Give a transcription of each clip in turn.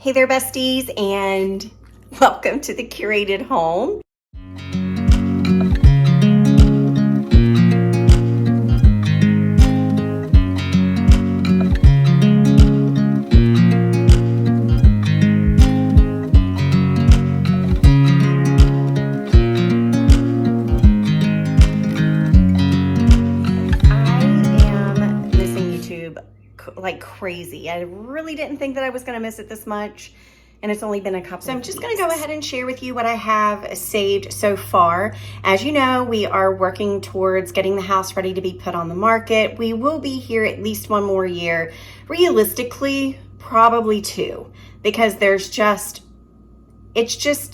Hey there, besties, and welcome to the curated home. Like crazy. I really didn't think that I was going to miss it this much, and it's only been a couple. So I'm just going to go ahead and share with you what I have saved so far. As you know, we are working towards getting the house ready to be put on the market. We will be here at least one more year. Realistically, probably two, because it's just,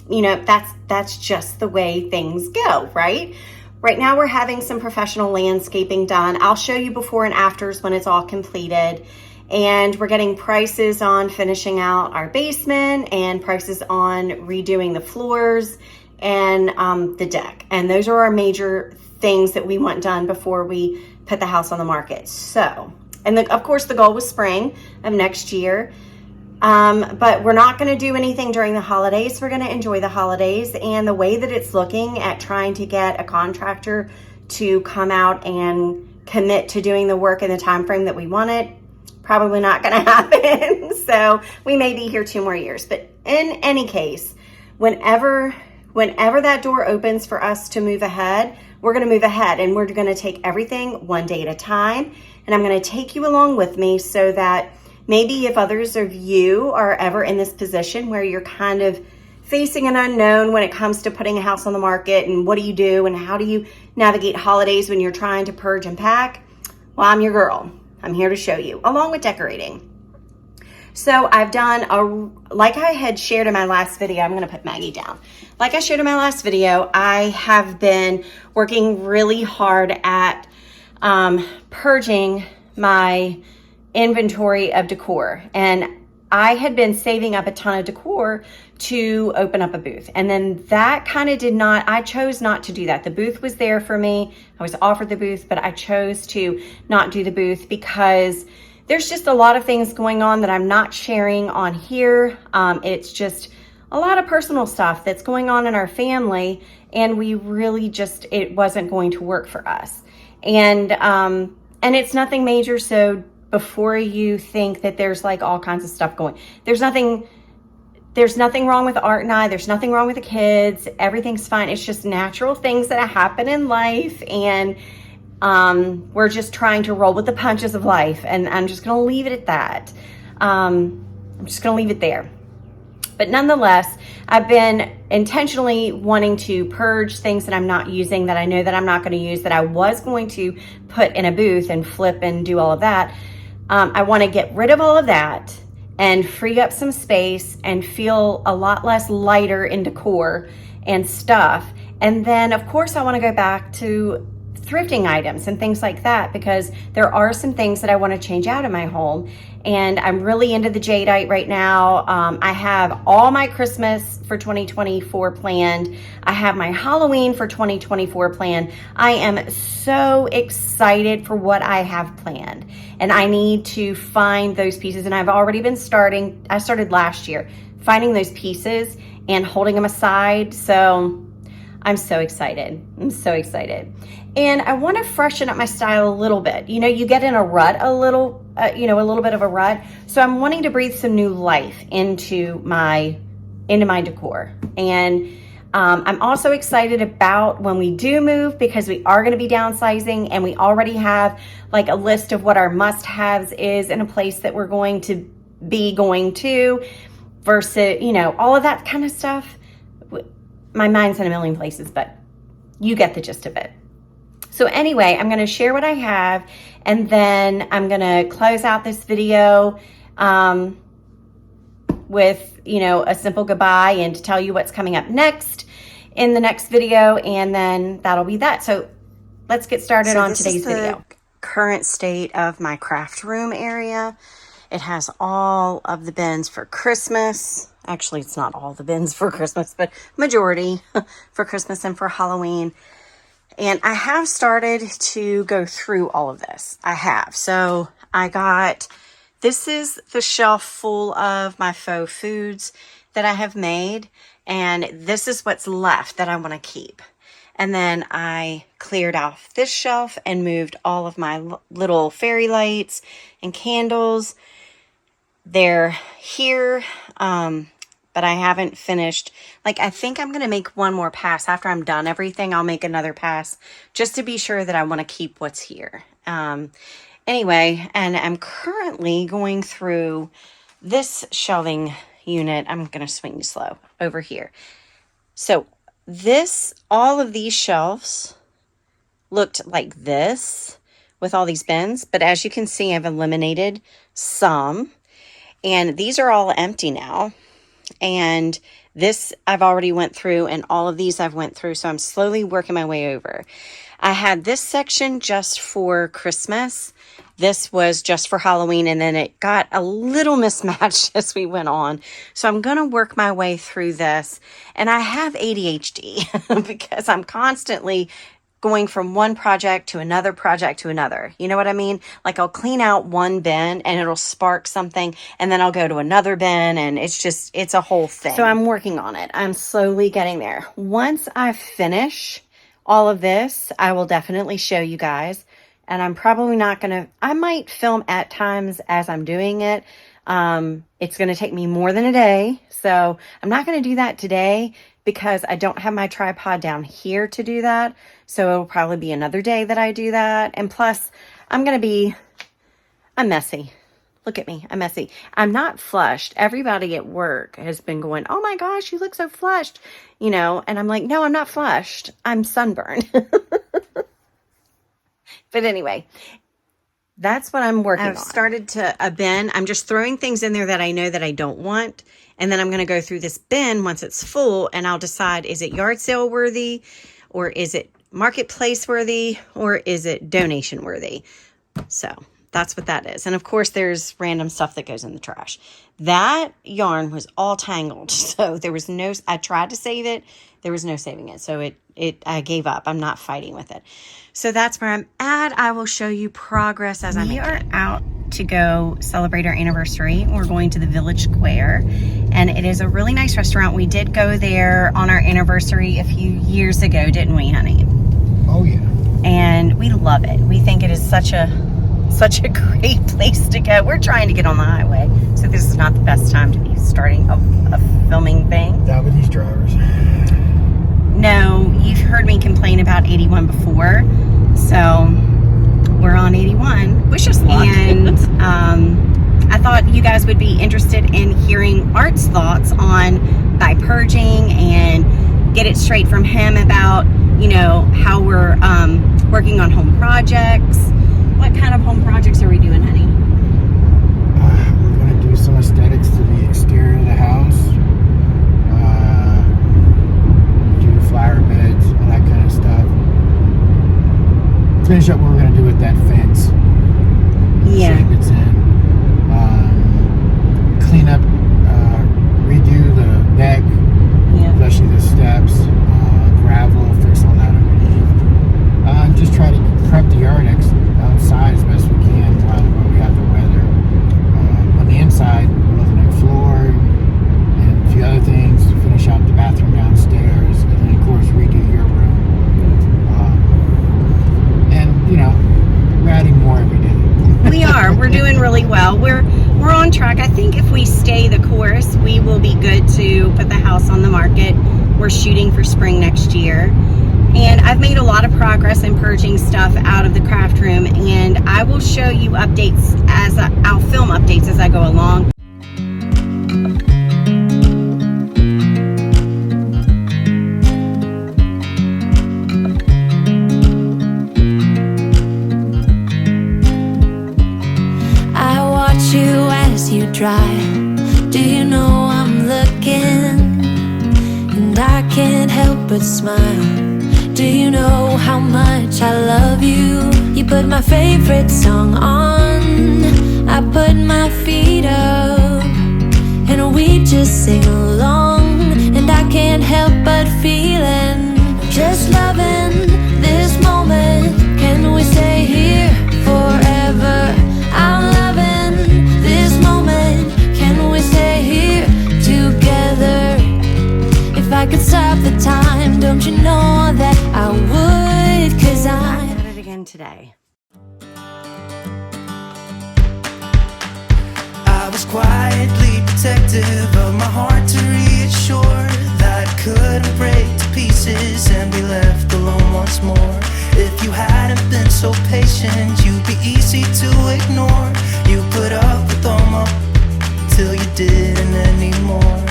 you know, that's just the way things go, right? Right now we're having some professional landscaping done. I'll show you before and afters when it's all completed. And we're getting prices on finishing out our basement and prices on redoing the floors and the deck. And those are our major things that we want done before we put the house on the market. So, and of course the goal was spring of next year. But we're not going to do anything during the holidays. We're going to enjoy the holidays, and the way that it's looking at trying to get a contractor to come out and commit to doing the work in the time frame that we want it, probably not going to happen. So we may be here 2 more years, but in any case, whenever that door opens for us to move ahead, we're going to move ahead, and we're going to take everything one day at a time. And I'm going to take you along with me so that maybe if others of you are ever in this position where you're kind of facing an unknown when it comes to putting a house on the market, and what do you do and how do you navigate holidays when you're trying to purge and pack, well, I'm your girl. I'm here to show you, along with decorating. So I've done, like I had shared in my last video, I'm going to put Maggie down. Like I shared in my last video, I have been working really hard at purging my inventory of decor, and I had been saving up a ton of decor to open up a booth, and then that kind of I chose not to do that. The booth was there for me. I was offered the booth, but I chose to not do the booth because there's just a lot of things going on that I'm not sharing on here. It's just a lot of personal stuff that's going on in our family, and we really it wasn't going to work for us. And it's nothing major, so before you think that there's like all kinds of stuff going, there's nothing wrong with Art and I. There's nothing wrong with the kids. Everything's fine. It's just natural things that happen in life, and we're just trying to roll with the punches of life. And I'm just going to leave it at that. I'm just going to leave it there. But nonetheless, I've been intentionally wanting to purge things that I'm not using, that I know that I'm not going to use, that I was going to put in a booth and flip and do all of that. I want to get rid of all of that and free up some space and feel a lot less lighter in decor and stuff. And then, of course, I want to go back to thrifting items and things like that, because there are some things that I want to change out in my home. And I'm really into the jadeite right now. I have all my Christmas for 2024 planned. I have my Halloween for 2024 planned. I am so excited for what I have planned. And I need to find those pieces. And I've already been I started last year, finding those pieces and holding them aside. So I'm so excited. I'm so excited. And I want to freshen up my style a little bit. You know, you get in a rut a little bit of a rut. So I'm wanting to breathe some new life into my decor. And I'm also excited about when we do move, because we are going to be downsizing, and we already have like a list of what our must-haves is in a place that we're going to be going to, versus, you know, all of that kind of stuff. My mind's in a million places, but you get the gist of it. So anyway, I'm going to share what I have, and then I'm going to close out this video with, you know, a simple goodbye and to tell you what's coming up next in the next video, and then that'll be that. So let's get started on today's video. Current state of my craft room area. It has all of the bins for Christmas. Actually, it's not all the bins for Christmas, but majority for Christmas and for Halloween. And I have started to go through all of this. I have. So I got This is the shelf full of my faux foods that I have made, and this is what's left that I want to keep. And then I cleared off this shelf and moved all of my little fairy lights and candles. They're here, but I haven't finished. Like, I think I'm going to make one more pass. After I'm done everything, I'll make another pass just to be sure that I want to keep what's here. Anyway, and I'm currently going through this shelving unit. I'm going to swing slow over here. So all of these shelves looked like this with all these bins, but as you can see, I've eliminated some, and these are all empty now. And this I've already went through, and all of these I've went through, so I'm slowly working my way over. I had this section just for Christmas. This was just for Halloween, and then it got a little mismatched as we went on. So I'm going to work my way through this. And I have ADHD because I'm constantly going from one project to another project to another. You know what I mean? Like, I'll clean out one bin and it'll spark something, and then I'll go to another bin, and it's a whole thing. So I'm working on it. I'm slowly getting there. Once I finish all of this, I will definitely show you guys. And I'm probably not going to, I might film at times as I'm doing it. It's going to take me more than a day. So I'm not going to do that today because I don't have my tripod down here to do that. So it'll probably be another day that I do that. And plus, I'm messy. Look at me, I'm messy. I'm not flushed. Everybody at work has been going, oh my gosh, you look so flushed, you know, and I'm like, no, I'm not flushed. I'm sunburned. But anyway, that's what I'm working on. I've started a bin. I'm just throwing things in there that I know that I don't want. And then I'm going to go through this bin once it's full, and I'll decide, is it yard sale worthy, or is it marketplace worthy, or is it donation worthy? So that's what that is. And of course, there's random stuff that goes in the trash. That yarn was all tangled. So there was I tried to save it. There was no saving it. So I gave up. I'm not fighting with it. So that's where I'm at. I will show you progress as we are out to go celebrate our anniversary. We're going to the Village Square, and it is a really nice restaurant. We did go there on our anniversary a few years ago, didn't we, honey? Oh yeah. And we love it. We think it is such a great place to go. We're trying to get on the highway, so this is not the best time to be starting a filming thing. Not with these drivers. No, you've heard me complain about 81 before, so we're on 81. Wish us luck. And I thought you guys would be interested in hearing Art's thoughts on by purging, and get it straight from him about, you know, how we're working on home projects. What kind of home projects are we doing, honey? We're going to do some aesthetics to the exterior of the house. Do flower beds, all that kind of stuff. Finish up what we're going to do with that fence. Yeah. The shape it's in. Clean up, redo the deck, especially the steps, gravel, fix all that underneath. Just try to prep the yard outside as best we can while we have the weather. On the inside, we're looking at floor and a few other things to finish out the bathroom downstairs, and then of course redo your room. And you know, we're adding more every day. We are. We're doing really well. We're on track. I think if we stay the course, we will be good to put the house on the market. We're shooting for spring next year. And I've made a lot of progress in purging stuff out of the craft room, and I will show you updates I'll film updates as I go along. I watch you as you drive. Do you know I'm looking? And I can't help but smile. Do you know how much I love you? You put my favorite song on, I put my feet up, and we just sing along. And I can't help but feeling, just loving this moment. Can we stay here forever? I'm loving this I could stop the time, don't you know that I would? 'Cause I'm at it again today. I was quietly protective of my heart to reassure that I couldn't break to pieces and be left alone once more. If you hadn't been so patient, you'd be easy to ignore. You put up with all my till you didn't anymore.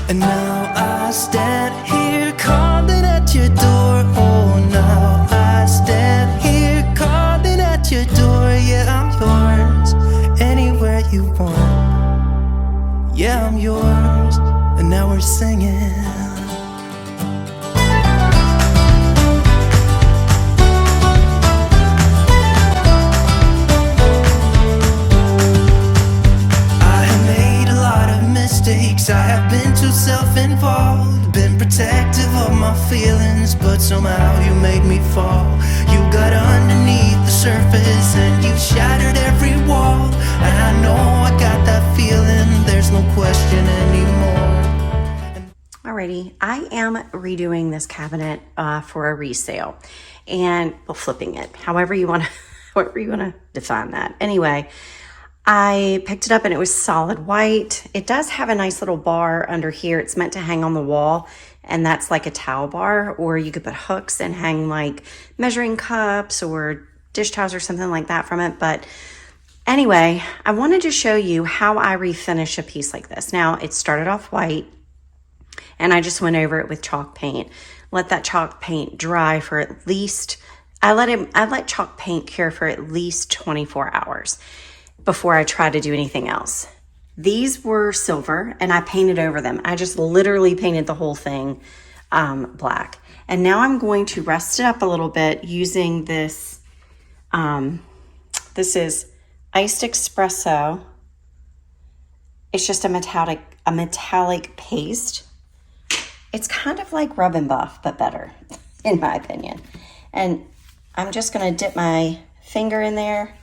And now I stand here calling at your door. Oh, now I stand here calling at your door. Yeah, I'm yours, anywhere you want. Yeah, I'm yours, and now we're singing. I have been too self-involved, been protective of my feelings, but somehow you made me fall. You got underneath the surface and you shattered every wall. And I know I got that feeling, there's no question anymore. Alrighty, I am redoing this cabinet for a resale, and well, flipping it, however you want to define that. Anyway, I picked it up and it was solid white. It does have a nice little bar under here. It's meant to hang on the wall, and that's like a towel bar, or you could put hooks and hang like measuring cups or dish towels or something like that from it. But anyway, I wanted to show you how I refinish a piece like this. Now, it started off white, and I just went over it with chalk paint. Let that chalk paint dry for at least, I let chalk paint cure for at least 24 hours before I try to do anything else. These were silver, and I painted over them. I just literally painted the whole thing black. And now I'm going to rust it up a little bit using this. This is iced espresso. It's just a metallic paste. It's kind of like Rub and Buff, but better, in my opinion. And I'm just gonna dip my finger in there,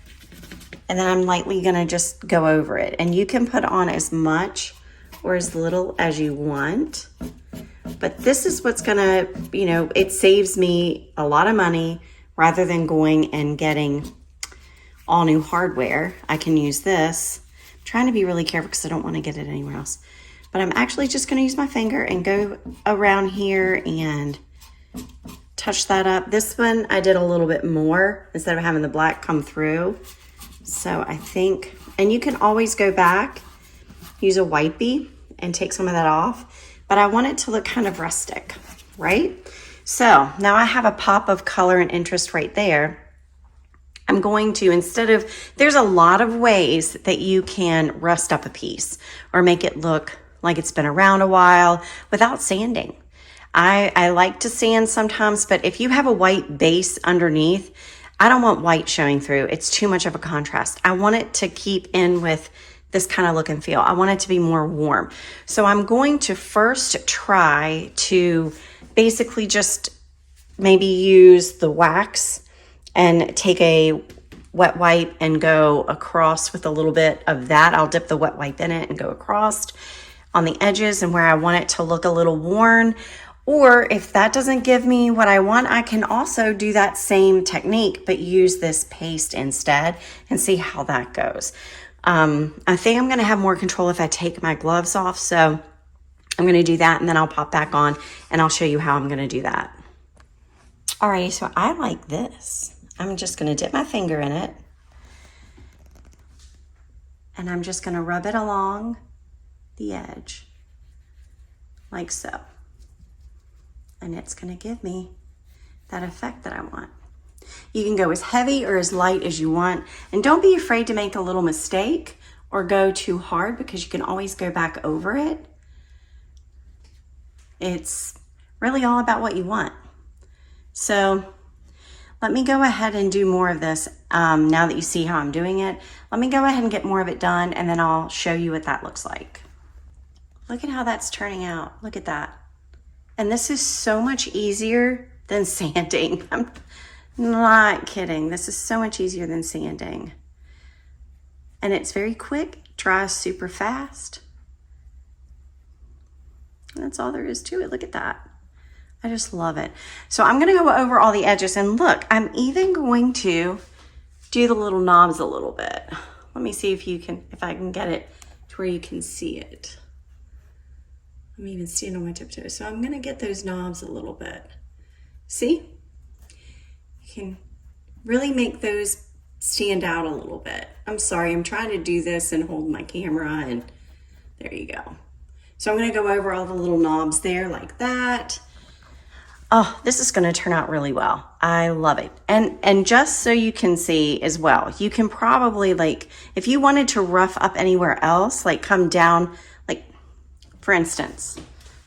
and then I'm lightly gonna just go over it. And you can put on as much or as little as you want. But this is what's gonna, it saves me a lot of money rather than going and getting all new hardware. I can use this. I'm trying to be really careful because I don't want to get it anywhere else. But I'm actually just gonna use my finger and go around here and touch that up. This one I did a little bit more instead of having the black come through. So I think, and you can always go back, use a wipey and take some of that off, but I want it to look kind of rustic, right? So now I have a pop of color and interest right there. I'm going to, there's a lot of ways that you can rust up a piece or make it look like it's been around a while without sanding. I like to sand sometimes, but if you have a white base underneath, I don't want white showing through. It's too much of a contrast. I want it to keep in with this kind of look and feel. I want it to be more warm. So I'm going to first try to basically just maybe use the wax and take a wet wipe and go across with a little bit of that. I'll dip the wet wipe in it and go across on the edges and where I want it to look a little worn. Or if that doesn't give me what I want, I can also do that same technique, but use this paste instead and see how that goes. I think I'm gonna have more control if I take my gloves off. So I'm gonna do that, and then I'll pop back on and I'll show you how I'm gonna do that. All right, so I like this. I'm just gonna dip my finger in it, and I'm just gonna rub it along the edge like so. And it's gonna give me that effect that I want. You can go as heavy or as light as you want, and don't be afraid to make a little mistake or go too hard, because you can always go back over it. It's really all about what you want. So let me go ahead and do more of this. Now that you see how I'm doing it, let me go ahead and get more of it done, and then I'll show you what that looks like. Look at how that's turning out. Look at that. And this is so much easier than sanding. I'm not kidding. This is so much easier than sanding. And it's very quick, dries super fast. That's all there is to it. Look at that. I just love it. So I'm going to go over all the edges, and look, I'm even going to do the little knobs a little bit. Let me see if I can get it to where you can see it. I'm even standing on my tiptoes. So I'm going to get those knobs a little bit. See? You can really make those stand out a little bit. I'm sorry, I'm trying to do this and hold my camera, and there you go. So I'm going to go over all the little knobs there like that. Oh, this is going to turn out really well. I love it. And just so you can see as well, you can probably, like, if you wanted to rough up anywhere else, like come down, like for instance,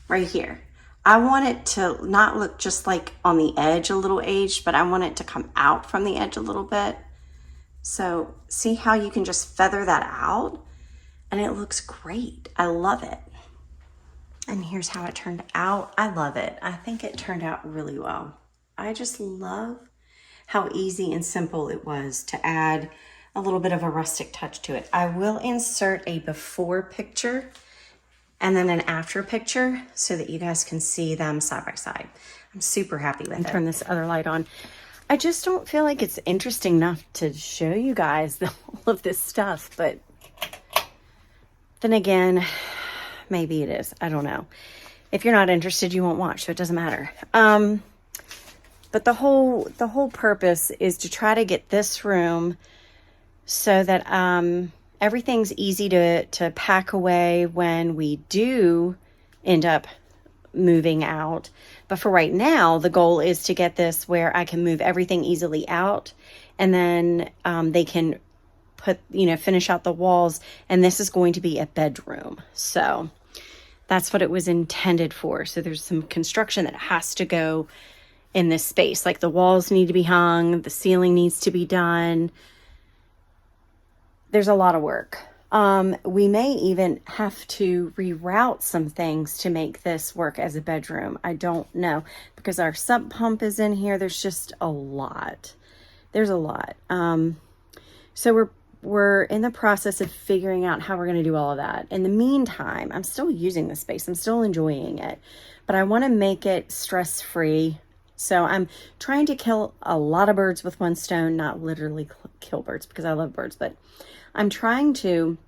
right here. I want it to not look just like on the edge a little aged, but I want it to come out from the edge a little bit. So see how you can just feather that out, and it looks great. I love it. And here's how it turned out. I love it. I think it turned out really well. I just love how easy and simple it was to add a little bit of a rustic touch to it. I will insert a before picture and then an after picture so that you guys can see them side by side. I'm super happy with it. Turn this other light on. I just don't feel like it's interesting enough to show you guys all of this stuff, but then again, maybe it is. I don't know. If you're not interested, you won't watch, so it doesn't matter. But the whole purpose is to try to get this room so that everything's easy to pack away when we do end up moving out. But for right now, the goal is to get this where I can move everything easily out, and then they can finish out the walls, and this is going to be a bedroom. So that's what it was intended for. So there's some construction that has to go in this space. Like the walls need to be hung, the ceiling needs to be done. There's a lot of work. We may even have to reroute some things to make this work as a bedroom. I don't know, because our sump pump is in here. There's just a lot. There's a lot. So we're in the process of figuring out how we're going to do all of that. In the meantime, I'm still using the space. I'm still enjoying it, but I want to make it stress-free. So I'm trying to kill a lot of birds with one stone, not literally kill birds because I love birds, but I'm trying to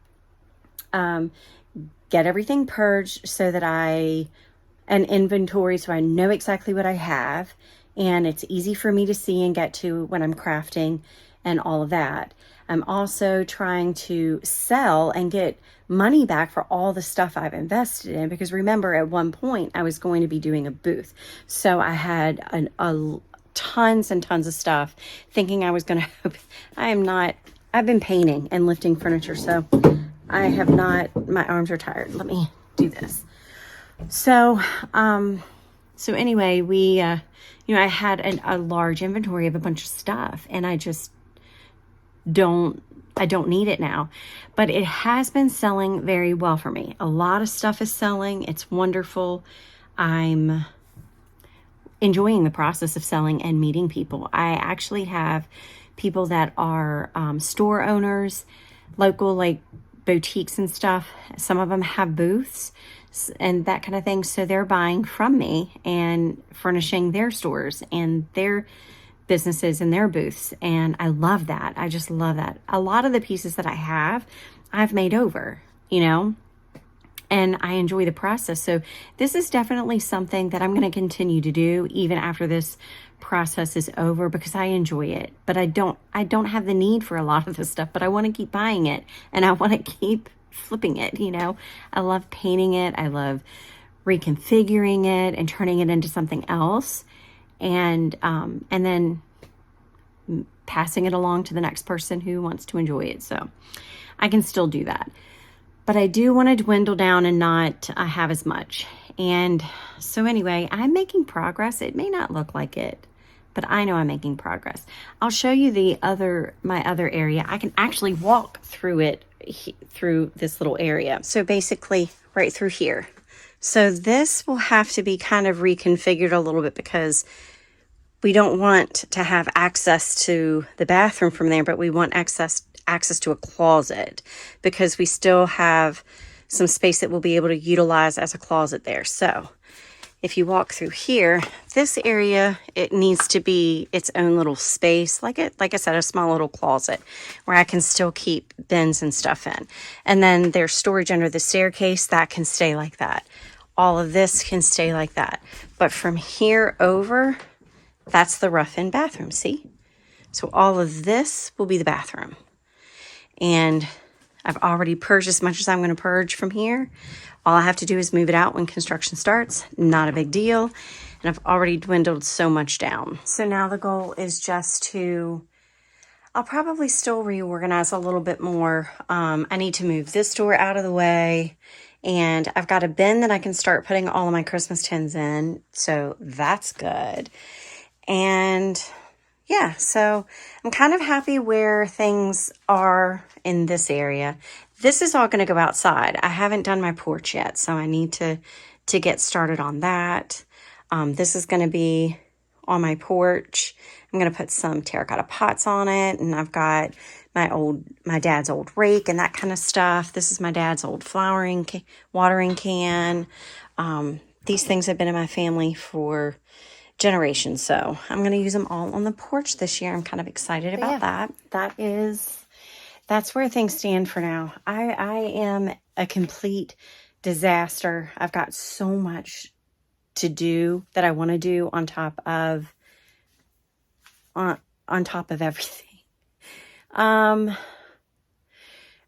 get everything purged so that an inventory, so I know exactly what I have, and it's easy for me to see and get to when I'm crafting and all of that. I'm also trying to sell and get money back for all the stuff I've invested in, because remember, at one point I was going to be doing a booth. So I had tons and tons of stuff thinking I was going to, I've been painting and lifting furniture. So I have not, my arms are tired. Let me do this. So anyway, we, I had a large inventory of a bunch of stuff, and I don't need it now, but it has been selling very well for me. A lot of stuff is selling. It's wonderful. I'm enjoying the process of selling and meeting people. I actually have people that are store owners, local like boutiques and stuff. Some of them have booths and that kind of thing. So they're buying from me and furnishing their stores and their businesses and their booths. And I love that. I just love that. A lot of the pieces that I have, I've made over, and I enjoy the process. So this is definitely something that I'm going to continue to do even after this process is over, because I enjoy it. But I don't have the need for a lot of this stuff, but I want to keep buying it and I want to keep flipping it. I love painting it. I love reconfiguring it and turning it into something else. And then passing it along to the next person who wants to enjoy it. So I can still do that, but I do want to dwindle down and not have as much. And so anyway, I'm making progress. It may not look like it, but I know I'm making progress. I'll show you my other area. I can actually walk through it, through this little area. So basically right through here. So this will have to be kind of reconfigured a little bit, because we don't want to have access to the bathroom from there, but we want access to a closet, because we still have some space that we'll be able to utilize as a closet there. So if you walk through here, this area, it needs to be its own little space, like I said, a small little closet where I can still keep bins and stuff in. And then there's storage under the staircase that can stay like that. All of this can stay like that. But from here over, that's the rough-in bathroom, see? So all of this will be the bathroom. And I've already purged as much as I'm going to purge from here. All I have to do is move it out when construction starts. Not a big deal. And I've already dwindled so much down. So now the goal is just to, I'll probably still reorganize a little bit more. I need to move this door out of the way. And I've got a bin that I can start putting all of my Christmas tins in. So that's good. And yeah, so I'm kind of happy where things are in this area. This is all going to go outside. I haven't done my porch yet, so I need to get started on that. This is going to be on my porch. I'm going to put some terracotta pots on it, and I've got my dad's old rake and that kind of stuff. This is my dad's old watering can. These things have been in my family for generations, so I'm going to use them all on the porch this year. I'm kind of excited about that. That's where things stand for now. I am a complete disaster. I've got so much to do that I want to do on top of everything. I'm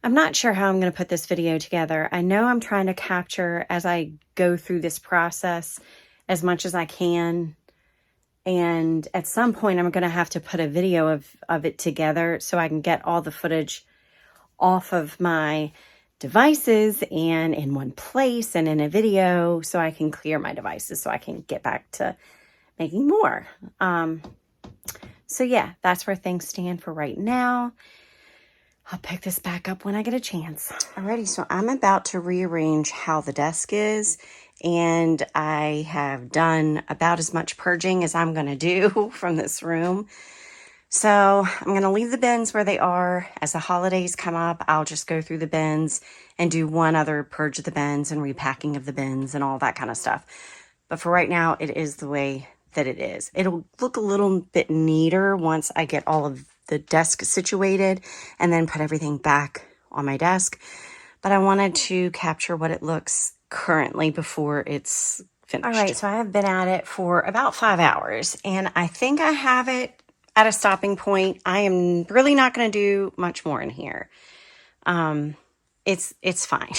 not sure how I'm going to put this video together. I know I'm trying to capture as I go through this process as much as I can. And at some point, I'm going to have to put a video of it together so I can get all the footage off of my devices and in one place and in a video so I can clear my devices so I can get back to making more. So yeah, that's where things stand for right now. I'll pick this back up when I get a chance. Alrighty, so I'm about to rearrange how the desk is. And I have done about as much purging as I'm going to do from this room. So I'm going to leave the bins where they are. As the holidays come up, I'll just go through the bins and do one other purge of the bins and repacking of the bins and all that kind of stuff. But for right now, it is the way that it is. It'll look a little bit neater once I get all of the desk situated and then put everything back on my desk. But I wanted to capture what it looks currently before it's finished. All right, so I have been at it for about 5 hours, and I think I have it at a stopping point. I am really not going to do much more in here. It's fine.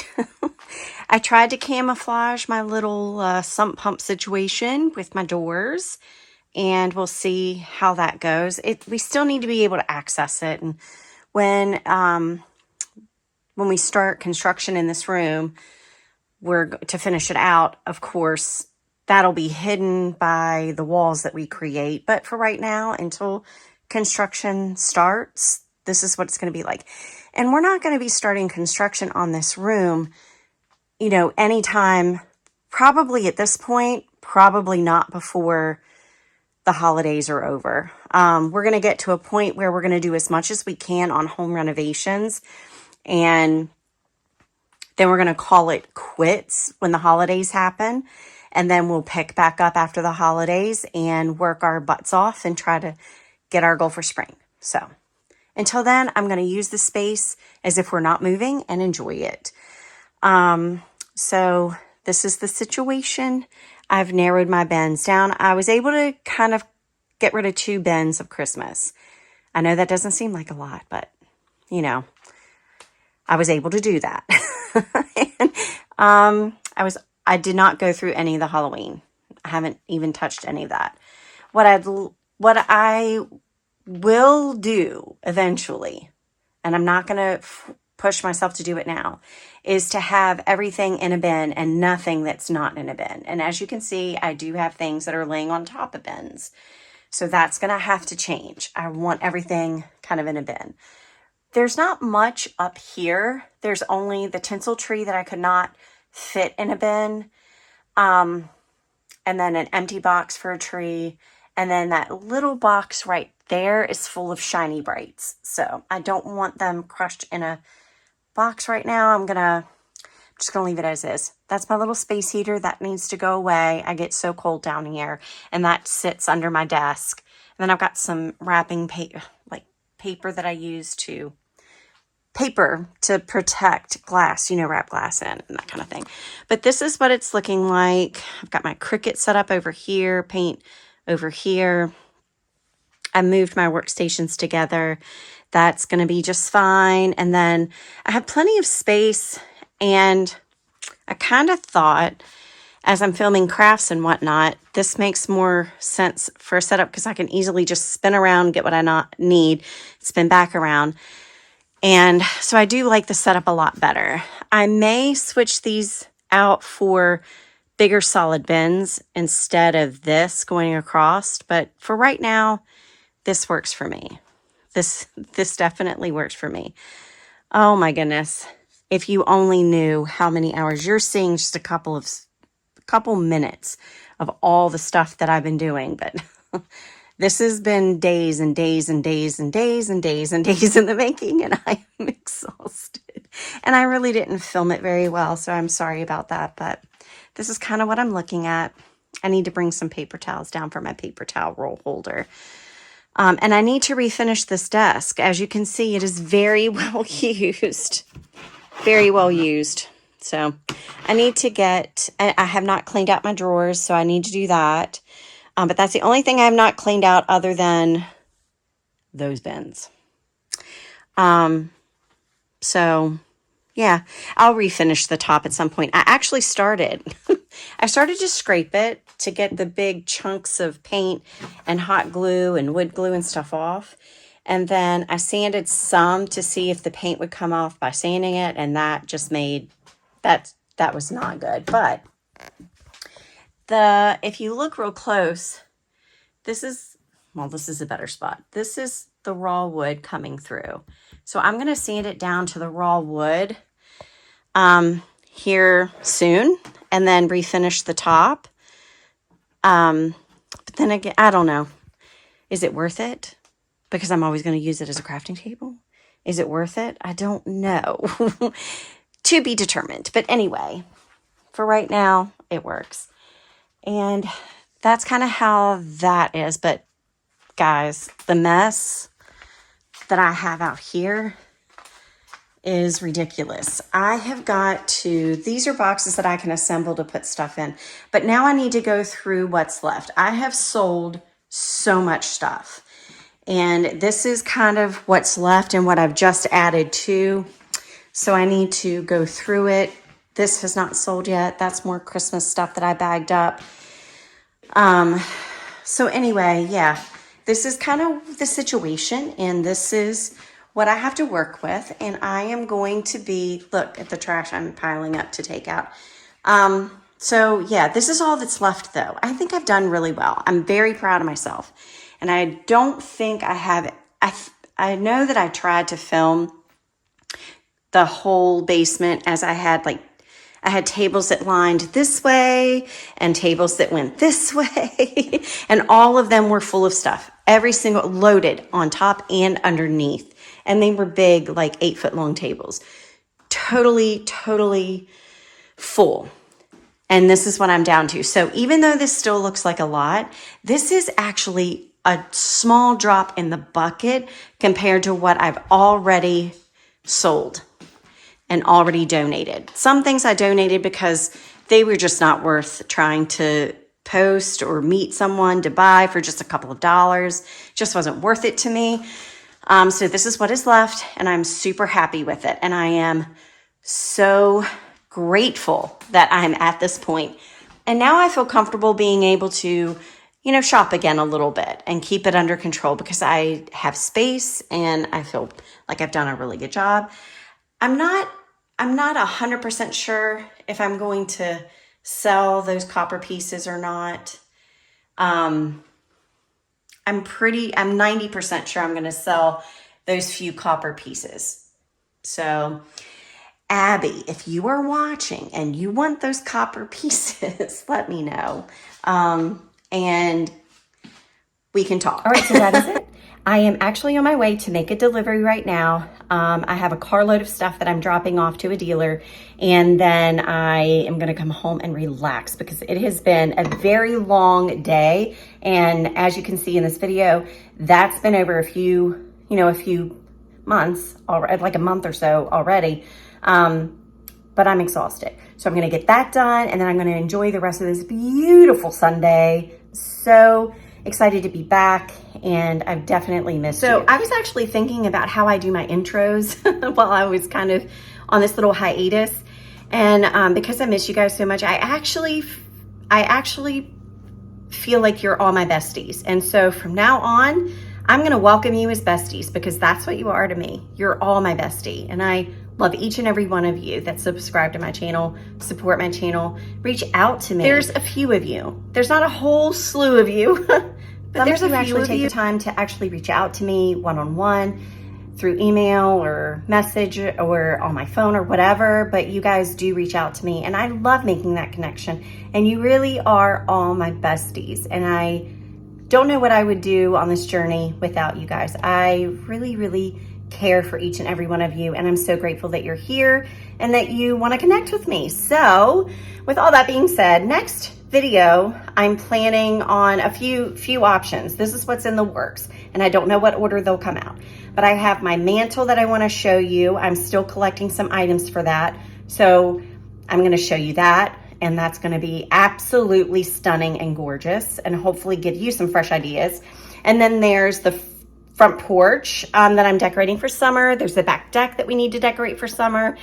I tried to camouflage my little sump pump situation with my doors, and we'll see how that goes. We still need to be able to access it, and when we start construction in this room, we're to finish it out, of course, that'll be hidden by the walls that we create. But for right now, until construction starts, this is what it's going to be like. And we're not going to be starting construction on this room, anytime, probably at this point, probably not before the holidays are over. We're going to get to a point where we're going to do as much as we can on home renovations, and then we're going to call it quits when the holidays happen. And then we'll pick back up after the holidays and work our butts off and try to get our goal for spring. So until then, I'm going to use the space as if we're not moving and enjoy it. So this is the situation. I've narrowed my bins down. I was able to kind of get rid of 2 bins of Christmas. I know that doesn't seem like a lot, but I was able to do that. And, I did not go through any of the Halloween. I haven't even touched any of that. What I will do eventually, and I'm not going to push myself to do it now, is to have everything in a bin and nothing that's not in a bin. And as you can see, I do have things that are laying on top of bins. So that's going to have to change. I want everything kind of in a bin. There's not much up here. There's only the tinsel tree that I could not fit in a bin. And then an empty box for a tree. And then that little box right there is full of shiny brights. So I don't want them crushed in a box right now. I'm just going to leave it as is. That's my little space heater. That needs to go away. I get so cold down here. And that sits under my desk. And then I've got some wrapping paper, like paper that I use to protect glass, you know, wrap glass in and that kind of thing. But this is what it's looking like. I've got my Cricut set up over here, paint over here. I moved my workstations together. That's going to be just fine. And then I have plenty of space, and I kind of thought, as I'm filming crafts and whatnot, this makes more sense for a setup because I can easily just spin around, get what I need, spin back around. And so I do like the setup a lot better. I may switch these out for bigger solid bins instead of this going across, but for right now, this works for me. This definitely works for me. Oh my goodness. If you only knew how many hours, you're seeing just a couple minutes of all the stuff that I've been doing, but this has been days and days and days and days and days and days in the making, and I am exhausted. And I really didn't film it very well, so I'm sorry about that, but this is kind of what I'm looking at. I need to bring some paper towels down for my paper towel roll holder. And I need to refinish this desk. As you can see, it is very well used. Very well used. So I need to I have not cleaned out my drawers, so I need to do that. But that's the only thing I have not cleaned out other than those bins. So yeah, I'll refinish the top at some point. I actually started. I started to scrape it to get the big chunks of paint and hot glue and wood glue and stuff off. And then I sanded some to see if the paint would come off by sanding it. And that just made, that was not good. But if you look real close, this is a better spot. This is the raw wood coming through. So I'm going to sand it down to the raw wood here soon, and then refinish the top. But then again, I don't know. Is it worth it? Because I'm always going to use it as a crafting table. Is it worth it? I don't know. To be determined. But anyway, for right now, it works. And that's kind of how that is. But guys, the mess that I have out here is ridiculous. I have these are boxes that I can assemble to put stuff in, but now I need to go through what's left. I have sold so much stuff, and this is kind of what's left and what I've just added to. So I need to go through it. This has not sold yet. That's more Christmas stuff that I bagged up. So anyway, yeah, this is kind of the situation, and this is what I have to work with. And I am going to look at the trash I'm piling up to take out. So yeah, this is all that's left though. I think I've done really well. I'm very proud of myself. And I don't think I have, I know that I tried to film the whole basement as I had tables that lined this way and tables that went this way. And all of them were full of stuff. Every single, loaded on top and underneath. And they were big, like 8-foot long tables. Totally full. And this is what I'm down to. So even though this still looks like a lot, this is actually a small drop in the bucket compared to what I've already sold and already donated. Some things I donated because they were just not worth trying to post or meet someone to buy for just a couple of dollars. Just wasn't worth it to me. So this is what is left, and I'm super happy with it. And I am so grateful that I'm at this point. And now I feel comfortable being able to, shop again a little bit and keep it under control because I have space and I feel like I've done a really good job. I'm not 100% sure if I'm going to sell those copper pieces or not. I'm 90% sure I'm going to sell those few copper pieces. So, Abby, if you are watching and you want those copper pieces, let me know. And we can talk. All right, so that is it. I am actually on my way to make a delivery right now. I have a carload of stuff that I'm dropping off to a dealer, and then I am gonna come home and relax because it has been a very long day. And as you can see in this video, that's been over a few months, already, like a month or so already. But I'm exhausted. So I'm gonna get that done, and then I'm gonna enjoy the rest of this beautiful Sunday. So excited to be back, and I've definitely missed you. I was actually thinking about how I do my intros while I was kind of on this little hiatus. And because I miss you guys so much, I actually feel like you're all my besties. And so from now on, I'm gonna welcome you as besties because that's what you are to me. You're all my bestie. And I love each and every one of you that subscribe to my channel, support my channel, reach out to me. There's a few of you. There's not a whole slew of you, but there's a few actually take the time to actually reach out to me one-on-one through email or message or on my phone or whatever, but you guys do reach out to me, and I love making that connection. And you really are all my besties, and I don't know what I would do on this journey without you guys. I really, really care for each and every one of you, and I'm so grateful that you're here and that you want to connect with me. So with all that being said, next video I'm planning on a few options. This is what's in the works, and I don't know what order they'll come out, but I have my mantle that I want to show you. I'm still collecting some items for that, so I'm going to show you that, and that's going to be absolutely stunning and gorgeous, and hopefully give you some fresh ideas. And then there's the front porch that I'm decorating for summer. There's the back deck that we need to decorate for summer.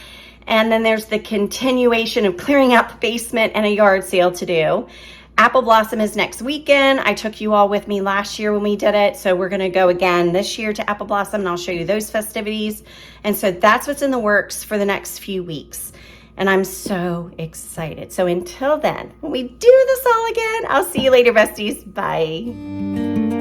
And then there's the continuation of clearing out the basement and a yard sale to do. Apple Blossom is next weekend. I took you all with me last year when we did it. So we're gonna go again this year to Apple Blossom, and I'll show you those festivities. And so that's what's in the works for the next few weeks. And I'm so excited. So until then, when we do this all again, I'll see you later, besties. Bye.